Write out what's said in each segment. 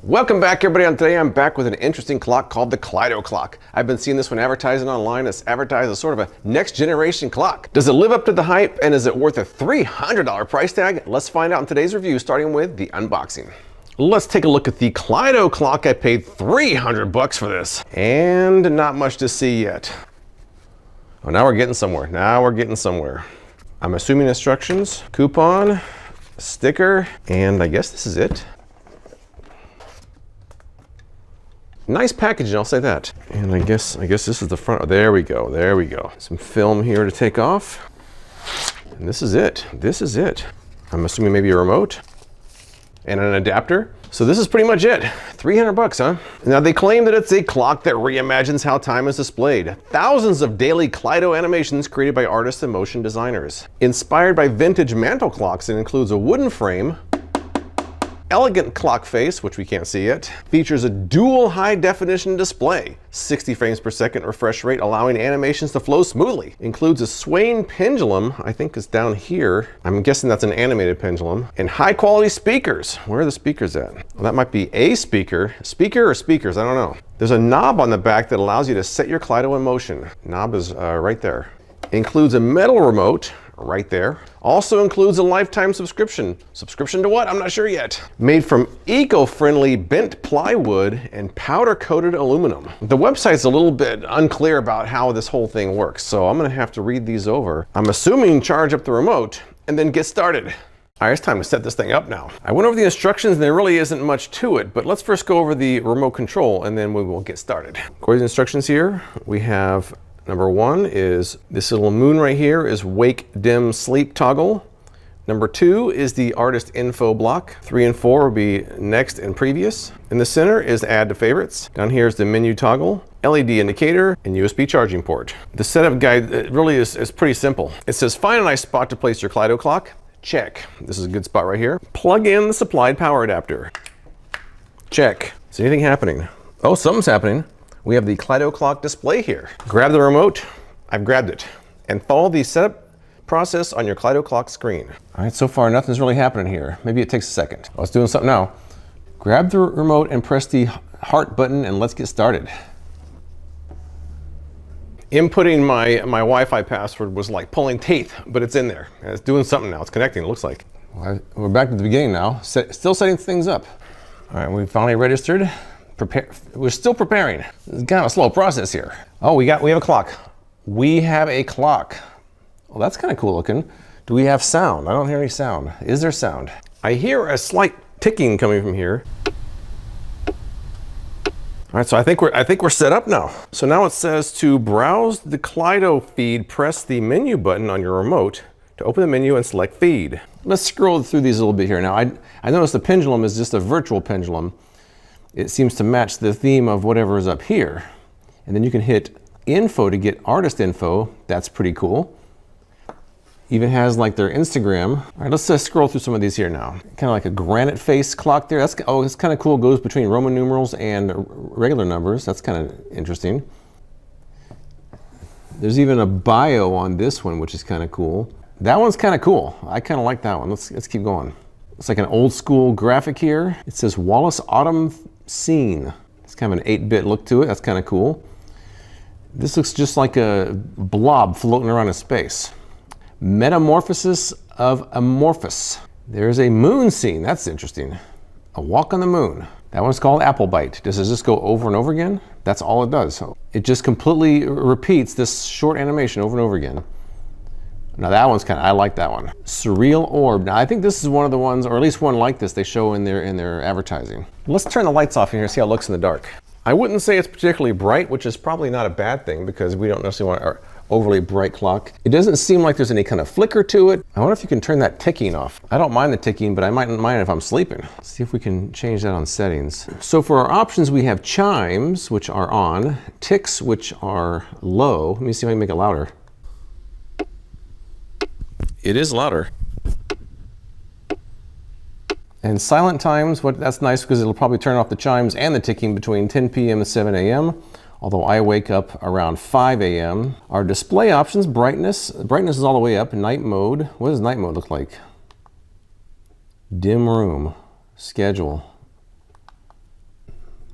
Welcome back, everybody. Today I'm back with an interesting clock called the Klydoclock. I've been seeing this one advertising online. It's advertised as sort of a next generation clock. Does it live up to the hype, and is it worth a $300 price tag? Let's find out in today's review, starting with the unboxing. Let's take a look at the Klydoclock. I paid $300 for this, and not much to see yet. Oh, now we're getting somewhere. I'm assuming instructions, coupon, sticker, and I guess this is it. Nice packaging, I'll say that. And I guess this is the front. Oh, there we go. Some film here to take off. And this is it. I'm assuming maybe a remote and an adapter. So this is pretty much it. $300, huh? Now they claim that it's a clock that reimagines how time is displayed. Thousands of daily Klydo animations created by artists and motion designers. Inspired by vintage mantle clocks, it includes a wooden frame, elegant clock face, which we can't see yet, features a dual high definition display, 60 frames per second refresh rate, allowing animations to flow smoothly. Includes a swaying pendulum, I think it's down here. I'm guessing that's an animated pendulum. And high quality speakers. Where are the speakers at? Well, that might be a speaker. Speaker or speakers, I don't know. There's a knob on the back that allows you to set your Klydo in motion. Knob is right there. Includes a metal remote, right there. Also includes a lifetime subscription. Subscription to what? I'm not sure yet. Made from eco-friendly bent plywood and powder-coated aluminum. The website's a little bit unclear about how this whole thing works, so I'm gonna have to read these over. I'm assuming charge up the remote and then get started. All right, it's time to set this thing up now. I went over the instructions and there really isn't much to it, but let's first go over the remote control and then we will get started. According to the instructions here, we have number one is this little moon right here is wake, dim, sleep toggle. Number two is the artist info block. 3 and 4 will be next and previous. In the center is add to favorites. Down here is the menu toggle, LED indicator, and USB charging port. The setup guide really is pretty simple. It says find a nice spot to place your Klydoclock. Check. This is a good spot right here. Plug in the supplied power adapter. Check. Is anything happening? Oh, something's happening. We have the Klydoclock display here. Grab the remote, I've grabbed it, and follow the setup process on your Klydoclock screen. All right, so far nothing's really happening here. Maybe it takes a second. Oh, it's doing something now. Grab the remote and press the heart button and let's get started. Inputting my Wi-Fi password was like pulling teeth, but it's in there. And it's doing something now, it's connecting, it looks like. Well, we're back to the beginning now, still setting things up. All right, we finally registered. We're still preparing. It's kind of a slow process here. Oh, we have a clock. We have a clock. Well, that's kind of cool looking. Do we have sound? I don't hear any sound. Is there sound? I hear a slight ticking coming from here. All right, so I think we're set up now. So now it says to browse the Klydo feed, press the menu button on your remote to open the menu and select feed. Let's scroll through these a little bit here. Now, I noticed the pendulum is just a virtual pendulum. It seems to match the theme of whatever is up here. And then you can hit info to get artist info. That's pretty cool. Even has like their Instagram. All right, let's scroll through some of these here now. Kind of like a granite face clock there. It's kind of cool. It goes between Roman numerals and regular numbers. That's kind of interesting. There's even a bio on this one, which is kind of cool. That one's kind of cool. I kind of like that one. Let's keep going. It's like an old school graphic here. It says Wallace Autumn Scene. It's kind of an 8-bit look to it. That's kind of cool. This looks just like a blob floating around in space. Metamorphosis of Amorphous. There's a moon scene. That's interesting. A walk on the moon. That one's called Apple Bite. Does it just go over and over again? That's all it does. It just completely repeats this short animation over and over again. Now that one's I like that one. Surreal Orb. Now I think this is one of the ones, or at least one like this, they show in their advertising. Let's turn the lights off in here and see how it looks in the dark. I wouldn't say it's particularly bright, which is probably not a bad thing because we don't necessarily want an overly bright clock. It doesn't seem like there's any kind of flicker to it. I wonder if you can turn that ticking off. I don't mind the ticking, but I might not mind if I'm sleeping. Let's see if we can change that on settings. So for our options, we have chimes, which are on, ticks, which are low. Let me see if I can make it louder. It is louder. And silent times, that's nice because it'll probably turn off the chimes and the ticking between 10 p.m. and 7 a.m. Although I wake up around 5 a.m. Our display options, brightness. Brightness is all the way up. Night mode. What does night mode look like? Dim room. Schedule.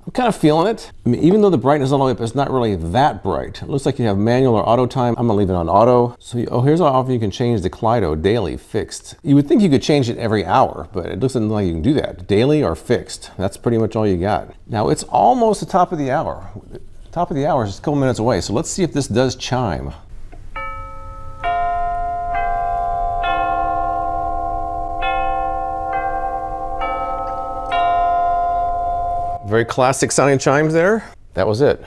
I'm kind of feeling it. I mean, even though the brightness is all the way up, it's not really that bright. It looks like you have manual or auto time. I'm gonna leave it on auto. So, here's how often you can change the Klydo daily fixed. You would think you could change it every hour, but it doesn't look like you can do that. Daily or fixed. That's pretty much all you got. Now it's almost the top of the hour. The top of the hour is just a couple minutes away. So let's see if this does chime. Very classic sounding chimes there. That was it.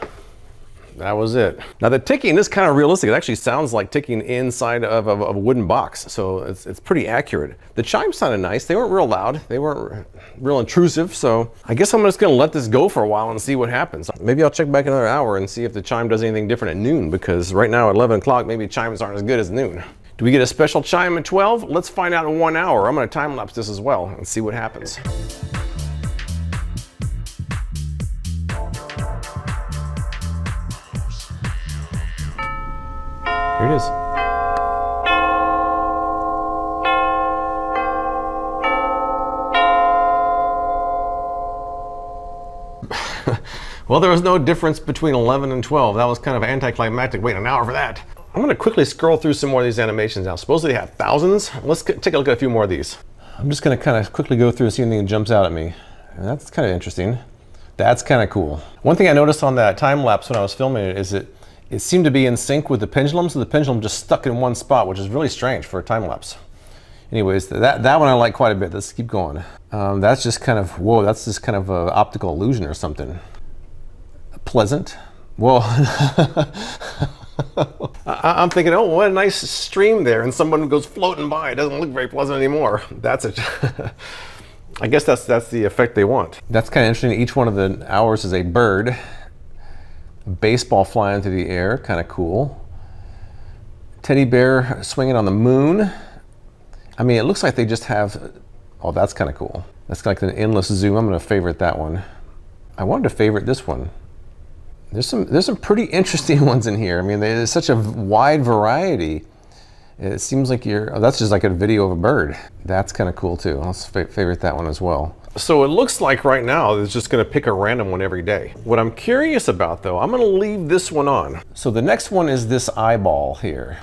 That was it. Now the ticking is kind of realistic. It actually sounds like ticking inside of a wooden box, so it's pretty accurate. The chimes sounded nice. They weren't real loud. They weren't real intrusive, so I guess I'm just gonna let this go for a while and see what happens. Maybe I'll check back another hour and see if the chime does anything different at noon, because right now at 11 o'clock, maybe chimes aren't as good as noon. Do we get a special chime at 12? Let's find out in 1 hour. I'm gonna time lapse this as well and see what happens. Here it is. Well, there was no difference between 11 and 12. That was kind of anticlimactic. Wait an hour for that. I'm going to quickly scroll through some more of these animations now. Supposedly they have thousands. Let's take a look at a few more of these. I'm just going to kind of quickly go through and see if anything jumps out at me. And that's kind of interesting. That's kind of cool. One thing I noticed on that time lapse when I was filming it is it seemed to be in sync with the pendulum, so the pendulum just stuck in one spot, which is really strange for a time lapse. Anyways, that one I like quite a bit. Let's keep going. That's just kind of, whoa, that's just kind of an optical illusion or something. Pleasant. Whoa. I'm thinking, oh, what a nice stream there, and someone goes floating by. It doesn't look very pleasant anymore. That's it. I guess that's the effect they want. That's kind of interesting. Each one of the hours is a bird. Baseball flying through the air, kind of cool. Teddy bear swinging on the moon. I mean, it looks like they just have, oh, that's kind of cool. That's like an endless zoom. I'm gonna favorite that one. I wanted to favorite this one. There's some pretty interesting ones in here. I mean, there's such a wide variety. It seems like that's just like a video of a bird. That's kind of cool too. I'll favorite that one as well. So it looks like right now it's just gonna pick a random one every day. What I'm curious about though, I'm gonna leave this one on. So the next one is this eyeball here.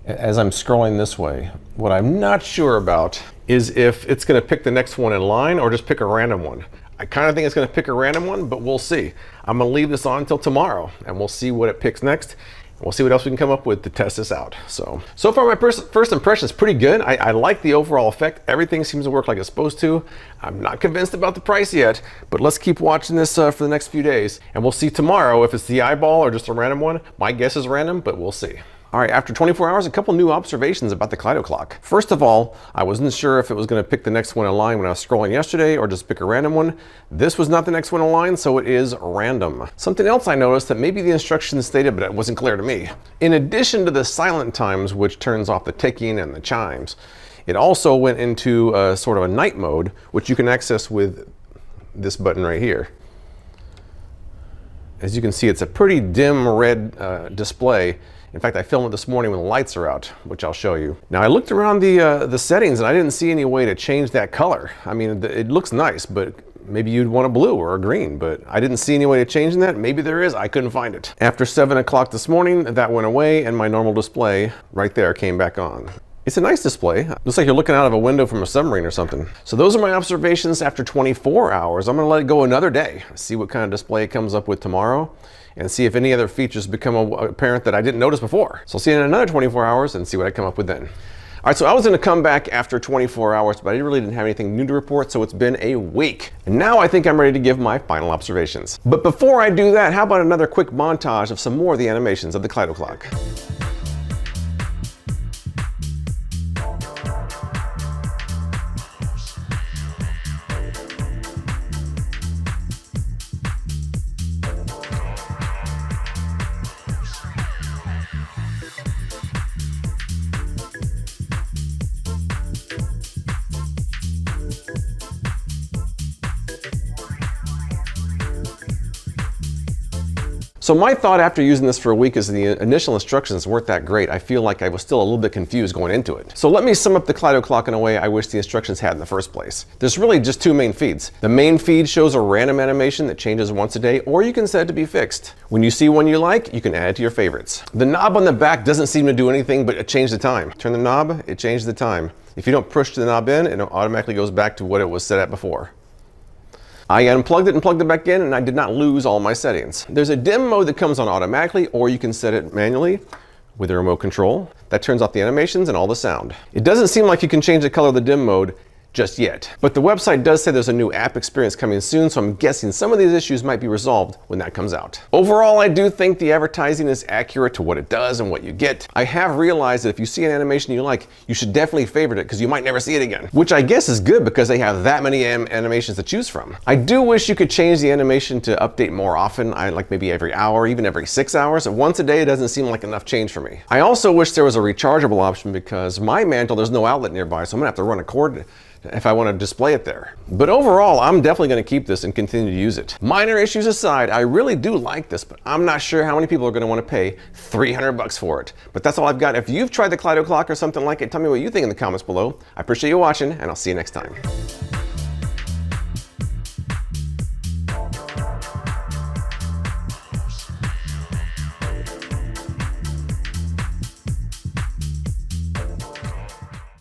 As I'm scrolling this way, what I'm not sure about is if it's gonna pick the next one in line or just pick a random one. I kind of think it's gonna pick a random one, but we'll see. I'm gonna leave this on until tomorrow and we'll see what it picks next. We'll see what else we can come up with to test this out. So far my first impression is pretty good. I like the overall effect. Everything seems to work like it's supposed to. I'm not convinced about the price yet, but let's keep watching this for the next few days. And we'll see tomorrow if it's the eyeball or just a random one. My guess is random, but we'll see. All right, after 24 hours, a couple new observations about the Klydoclock. First of all, I wasn't sure if it was gonna pick the next one in line when I was scrolling yesterday or just pick a random one. This was not the next one in line, so it is random. Something else I noticed that maybe the instructions stated, but it wasn't clear to me. In addition to the silent times, which turns off the ticking and the chimes, it also went into a sort of a night mode, which you can access with this button right here. As you can see, it's a pretty dim red display. In fact, I filmed it this morning when the lights are out, which I'll show you. Now, I looked around the settings and I didn't see any way to change that color. I mean, it looks nice, but maybe you'd want a blue or a green, but I didn't see any way to change that. Maybe there is, I couldn't find it. After 7 o'clock this morning, that went away and my normal display right there came back on. It's a nice display. Looks like you're looking out of a window from a submarine or something. So those are my observations after 24 hours. I'm gonna let it go another day, see what kind of display it comes up with tomorrow, and see if any other features become apparent that I didn't notice before. So I'll see you in another 24 hours and see what I come up with then. All right, so I was gonna come back after 24 hours, but I really didn't have anything new to report, so it's been a week. And now I think I'm ready to give my final observations. But before I do that, how about another quick montage of some more of the animations of the Klydoclock. So my thought after using this for a week is the initial instructions weren't that great. I feel like I was still a little bit confused going into it. So let me sum up the Klydoclock in a way I wish the instructions had in the first place. There's really just two main feeds. The main feed shows a random animation that changes once a day, or you can set it to be fixed. When you see one you like, you can add it to your favorites. The knob on the back doesn't seem to do anything but change the time. Turn the knob, it changes the time. If you don't push the knob in, it automatically goes back to what it was set at before. I unplugged it and plugged it back in, and I did not lose all my settings. There's a dim mode that comes on automatically, or you can set it manually with a remote control. That turns off the animations and all the sound. It doesn't seem like you can change the color of the dim mode just yet. But the website does say there's a new app experience coming soon, so I'm guessing some of these issues might be resolved when that comes out. Overall, I do think the advertising is accurate to what it does and what you get. I have realized that if you see an animation you like, you should definitely favorite it because you might never see it again. Which I guess is good because they have that many animations to choose from. I do wish you could change the animation to update more often. I like maybe every hour, even every 6 hours. Once a day doesn't seem like enough change for me. I also wish there was a rechargeable option because my mantle, there's no outlet nearby, so I'm gonna have to run a cord if I want to display it there. But overall, I'm definitely going to keep this and continue to use it. Minor issues aside, I really do like this, but I'm not sure how many people are going to want to pay 300 bucks for it. But that's all I've got. If you've tried the Klydoclock or something like it, tell me what you think in the comments below. I appreciate you watching, and I'll see you next time.